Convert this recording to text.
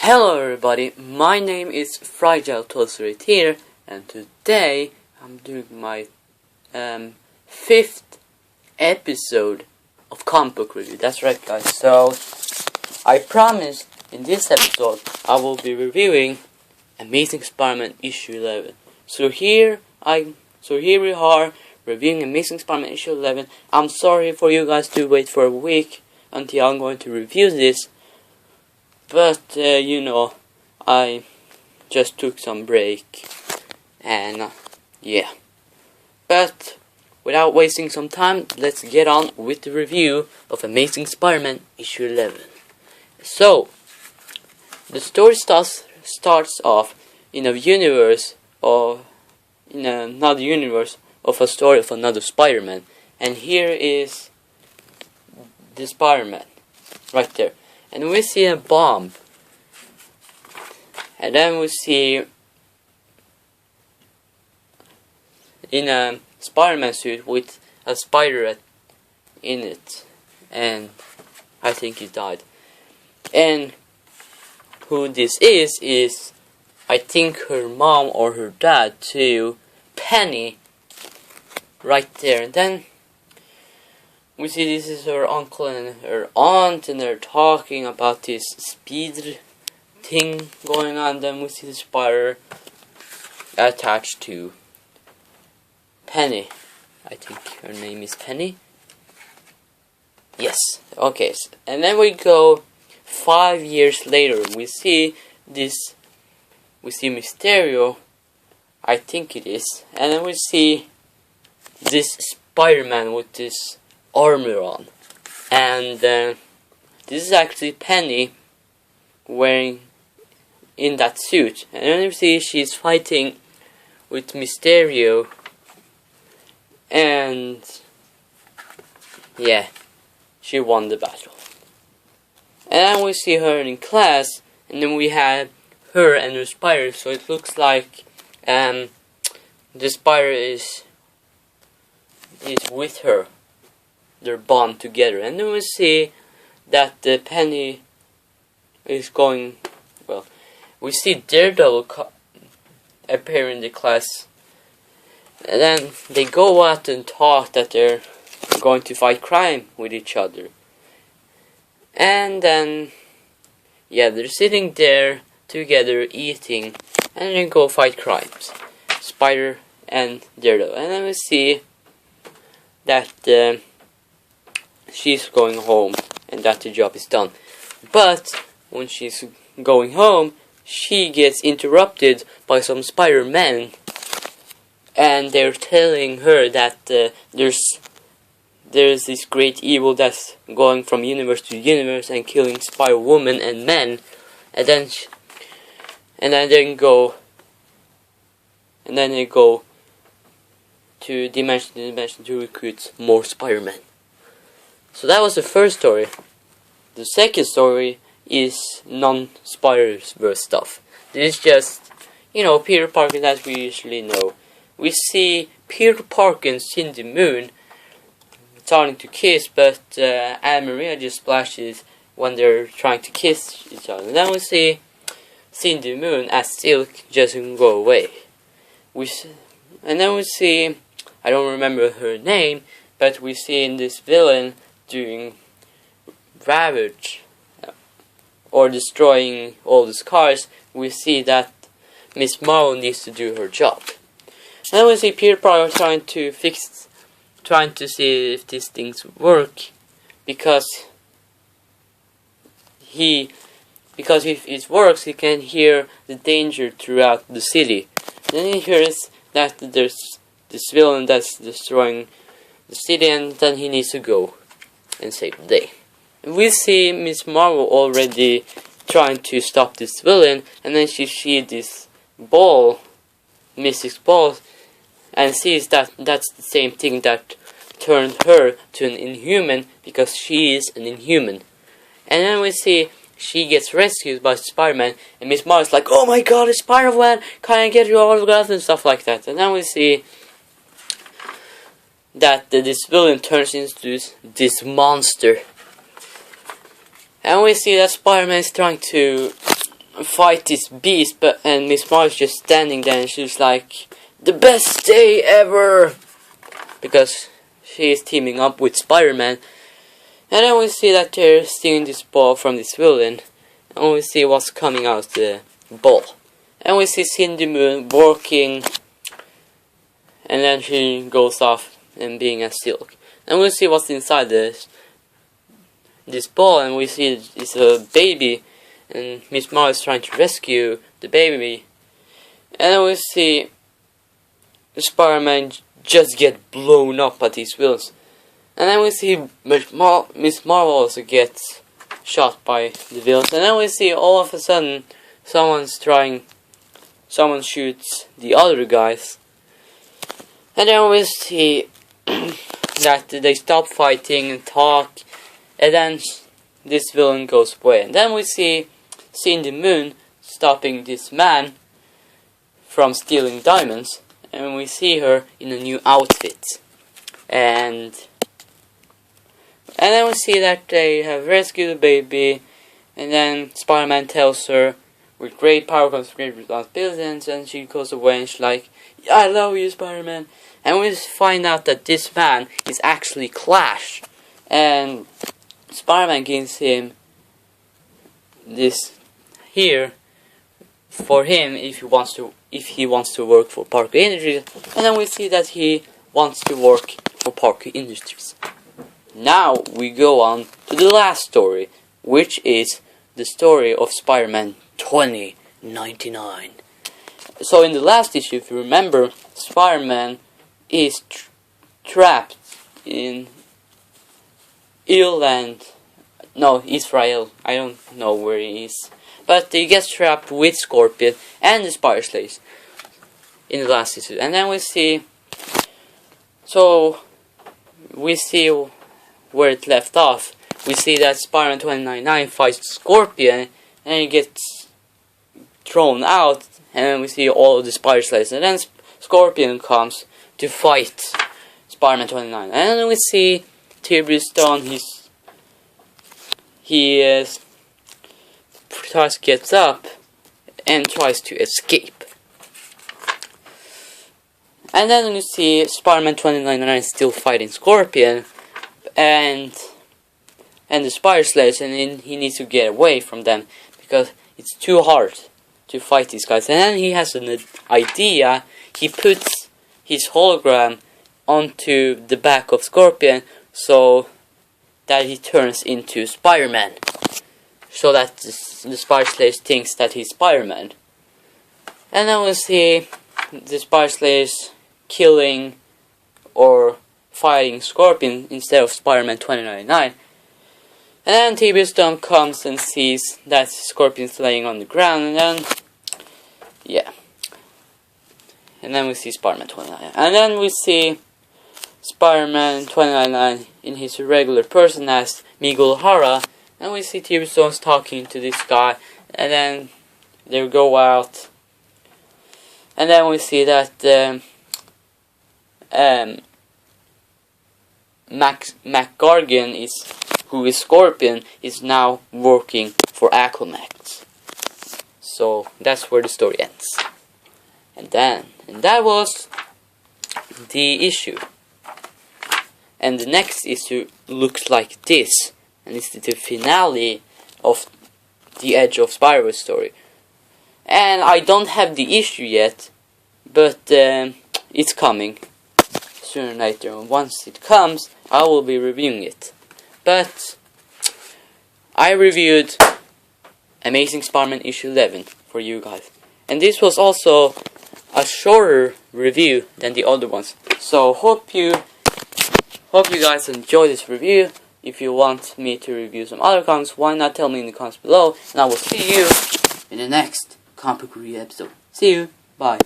Hello everybody, my name is Fragile Toaster here, and today I'm doing my 5th episode of comic book review. That's right guys, so I promised in this episode I will be reviewing Amazing Spider-Man issue 11. So here we are reviewing Amazing Spider-Man issue 11. I'm sorry for you guys to wait for a week until I'm going to review this. But, I just took some break, and, yeah. But, without wasting some time, let's get on with the review of Amazing Spider-Man issue 11. So, the story starts off in a universe, or in another universe, of a story of another Spider-Man. And here is the Spider-Man, right there. And we see a bomb. And then we see in a Spider-Man suit with a spider in it. And I think he died. And who this is I think her mom or her dad too, Penny, right there. And then we see this is her uncle and her aunt, and they're talking about this speed thing going on. Then we see the spider attached to Penny. I think her name is Penny. Yes, okay. And then we go 5 years later. We see Mysterio, I think it is. And then we see this Spider-Man with this armor on, and this is actually Penny wearing in that suit. And then you see she's fighting with Mysterio, and yeah, she won the battle. And then we see her in class, and then we have her and her spider. So it looks like the spider is with her. They're bound together. And then we see that the Penny is going, well, we see Daredevil appear in the class, and then they go out and talk that they're going to fight crime with each other. And then, yeah, they're sitting there together eating, and then go fight crimes, Spider and Daredevil. And then we see that she's going home and that the job is done. But when she's going home, she gets interrupted by some Spider-Men, and they're telling her that there's this great evil that's going from universe to universe and killing Spider-Woman and men. And then they go to dimension to dimension to recruit more Spider-Men. So that was the first story. The second story is non-Spider-Verse stuff. This is just, Peter Parker as we usually know. We see Peter Parker and Cindy Moon starting to kiss, but Anna Maria just splashes when they're trying to kiss each other. And then we see Cindy Moon as Silk just go away. And then we see, I don't remember her name, but we see in this villain doing ravage or destroying all these cars. We see that Miss Marvel needs to do her job. And then we see Peter Parker trying to see if these things work, because if it works, he can hear the danger throughout the city. Then he hears that there's this villain that's destroying the city, and then he needs to go and save the day. We see Miss Marvel already trying to stop this villain, and then she sees this ball, Mystic's ball, and sees that that's the same thing that turned her to an Inhuman, because she is an Inhuman. And then we see she gets rescued by Spider-Man, and Miss Marvel's like, "Oh my god, it's Spider-Man, can I get your autograph?" and stuff like that. And then we see that this villain turns into this monster. And we see that Spider-Man is trying to fight this beast, and Miss Marvel's just standing there, and she's like, the best day ever, because she is teaming up with Spider-Man. And then we see that they're stealing this ball from this villain, and we see what's coming out of the ball. And we see Cindy Moon working, and then she goes off and being a silk. And we see what's inside this ball, and we see it's a baby, and Miss Marvel is trying to rescue the baby. And then we see Spider-Man just get blown up by these villains. And then we see Miss Marvel also gets shot by the villains. And then we see all of a sudden someone shoots the other guys. And then we see that they stop fighting and talk. And then this villain goes away. And then we see Cindy Moon stopping this man from stealing diamonds. And we see her in a new outfit. And then we see that they have rescued the baby. And then Spider-Man tells her, with great power comes great responsibilities. And she goes away and she's like, yeah, I love you, Spider-Man. And we find out that this man is actually Clash. And Spider-Man gives him this here for him if he wants to work for Parker Industries. And then we see that he wants to work for Parker Industries. Now we go on to the last story, which is the story of Spider-Man 2099. So in the last issue, if you remember, Spider-Man is trapped in Israel. I don't know where he is. But he gets trapped with Scorpion and the Spider Slayers in the last issue. And then we see where it left off. We see that Spider-Man 2099 fights Scorpion and he gets thrown out. And then we see all of the Spider Slayers. And then Scorpion comes to fight Spider-Man 2099. And then we see T.B. Stone, he gets up and tries to escape. And then you see Spider-Man 2099 still fighting Scorpion and the Spider Slayers, and he needs to get away from them because it's too hard to fight these guys. And then he has an idea. He puts his hologram onto the back of Scorpion so that he turns into Spider-Man, so that the Spider Slayers thinks that he's Spider-Man. And then we'll see the Spider Slayers killing or fighting Scorpion instead of Spider-Man 2099. And then T.B. Stone comes and sees that Scorpion's laying on the ground, and then and then we see Spider-Man 2099. And then we see Spider-Man 2099 in his regular person as Miguel Hara. And we see T.B. Stone's talking to this guy, and then they go out. And then we see that Mac Gargan, who is Scorpion, is now working for Aquamax. So that's where the story ends. And that was the issue. And the next issue looks like this, and it's the finale of the Edge of Spider-Verse story. And I don't have the issue yet, but it's coming sooner or later. And once it comes, I will be reviewing it. But I reviewed Amazing Spider-Man issue 11 for you guys, and this was also a shorter review than the other ones. So hope you guys enjoy this review. If you want me to review some other comics, why not tell me in the comments below, and I will see you in the next comic book review episode. See you, bye.